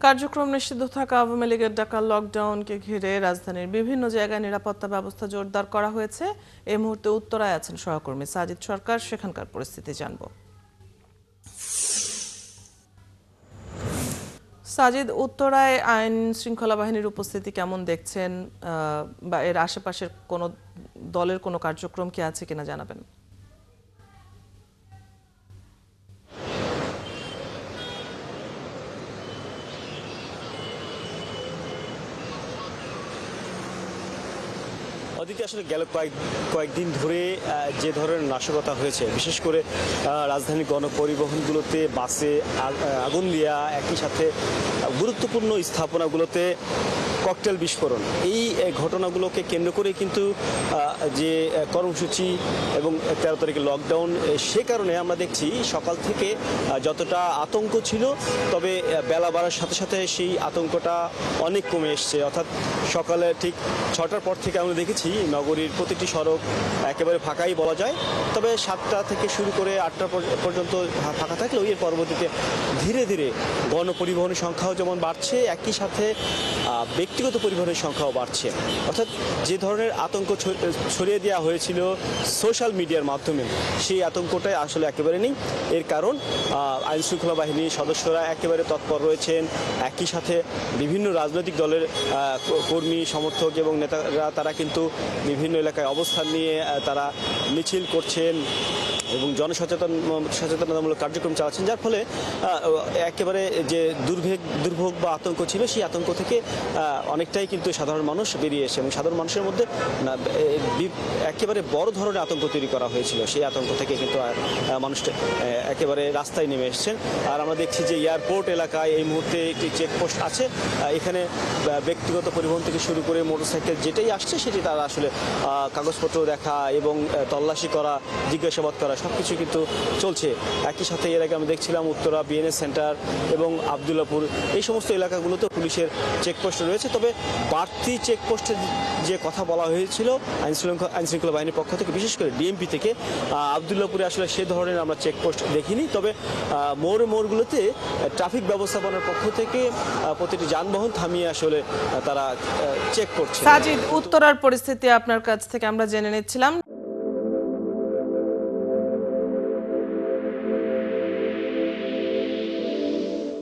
কার্যক্রম নিষিদ্ধ থাকা আওয়ামী লীগের ডাকা লকডাউনকে ঘিরে রাজধানীর বিভিন্ন জায়গায় নিরাপত্তা ব্যবস্থা জোরদার করা হয়েছে। এই মুহূর্তে উত্তরায় আছেন সহকর্মী সাজিদ সরকার, সেখানকার পরিস্থিতি জানব। সাজিদ, উত্তরায় আইন শৃঙ্খলা বাহিনীর উপস্থিতি কেমন দেখছেন, বা এর আশেপাশের কোনো দলের কোনো কার্যক্রম কি আছে কিনা জানাবেন। অদিতি, আসলে গেল কয়েকদিন ধরে যে ধরনের নাশকতা হয়েছে, বিশেষ করে রাজধানীর গণপরিবহনগুলোতে বাসে আগুন দেওয়া, একই সাথে গুরুত্বপূর্ণ স্থাপনাগুলোতে ককটেল বিস্ফোরণ, এই ঘটনাগুলোকে কেন্দ্র করে কিন্তু যে কর্মসূচি এবং 13 তারিখে লকডাউন, সে কারণে আমরা দেখছি সকাল থেকে যতটা আতঙ্ক ছিল, তবে বেলা বাড়ার সাথে সাথে সেই আতঙ্কটা অনেক কমে এসছে। অর্থাৎ সকালে ঠিক 6টার পর থেকে আমরা দেখেছি নগরীর প্রতিটি সড়ক একেবারে ফাঁকাই বলা যায়। তবে 7টা থেকে শুরু করে 8টা পর্যন্ত ফাঁকা থাকলেও এর পরবর্তীতে ধীরে ধীরে গণপরিবহনের সংখ্যাও যেমন বাড়ছে, একই সাথে ব্যক্তিগত পরিবহনের সংখ্যাও বাড়ছে। অর্থাৎ যে ধরনের আতঙ্ক ছড়িয়ে দেওয়া হয়েছিল সোশ্যাল মিডিয়ার মাধ্যমে, সেই আতঙ্কটাই আসলে একেবারে নেই। এর কারণ আইনশৃঙ্খলা বাহিনীর সদস্যরা একেবারে তৎপর রয়েছেন, একই সাথে বিভিন্ন রাজনৈতিক দলের কর্মী, সমর্থক এবং নেতারা তারা কিন্তু বিভিন্ন এলাকায় অবস্থান নিয়ে তারা মিছিল করছেন এবং জনসচেতনতামূলক কার্যক্রম চালাচ্ছেন, যার ফলে একেবারে যে দুর্ভোগ বা আতঙ্ক ছিল, সেই আতঙ্ক থেকে অনেকটাই কিন্তু সাধারণ মানুষ বেরিয়ে এসে, এবং সাধারণ মানুষের মধ্যে একেবারে বড় ধরনের আতঙ্ক তৈরি করা হয়েছিল। সেই আতঙ্ক থেকে কিন্তু মানুষটা একেবারে রাস্তায় নেমে এসছেন। আর আমরা দেখছি যে এয়ারপোর্ট এলাকায় এই মুহূর্তে একটি চেকপোস্ট আছে, এখানে ব্যক্তিগত পরিবহন থেকে শুরু করে মোটরসাইকেল যেটাই আসছে সেটি তারা আসলে কাগজপত্র দেখা এবং তল্লাশি করা, জিজ্ঞাসাবাদ করা সবকিছু কিন্তু চলছে। একই সাথে এর আগে আমরা দেখছিলাম উত্তরা বিএনএস সেন্টার এবং আবদুল্লাপুর, এই সমস্ত এলাকাগুলোতে পুলিশের চেকপোস্ট রয়েছে। তবে বাড়তি চেকপোস্টের যে কথা বলা হয়েছিল আইনশৃঙ্খলা বাহিনীর পক্ষ থেকে, বিশেষ করে ডিএমপি থেকে, আবদুল্লাপুরে আসলে সে ধরনের আমরা চেকপোস্ট দেখিনি। তবে মোড়গুলোতে ট্রাফিক ব্যবস্থাপনার পক্ষ থেকে প্রতিটি যানবাহন থামিয়ে আসলে তারা চেক করছে। সাজিদ, উত্তরার পরিস্থিতি আপনার কাছ থেকে আমরা জেনে নিচ্ছিলাম।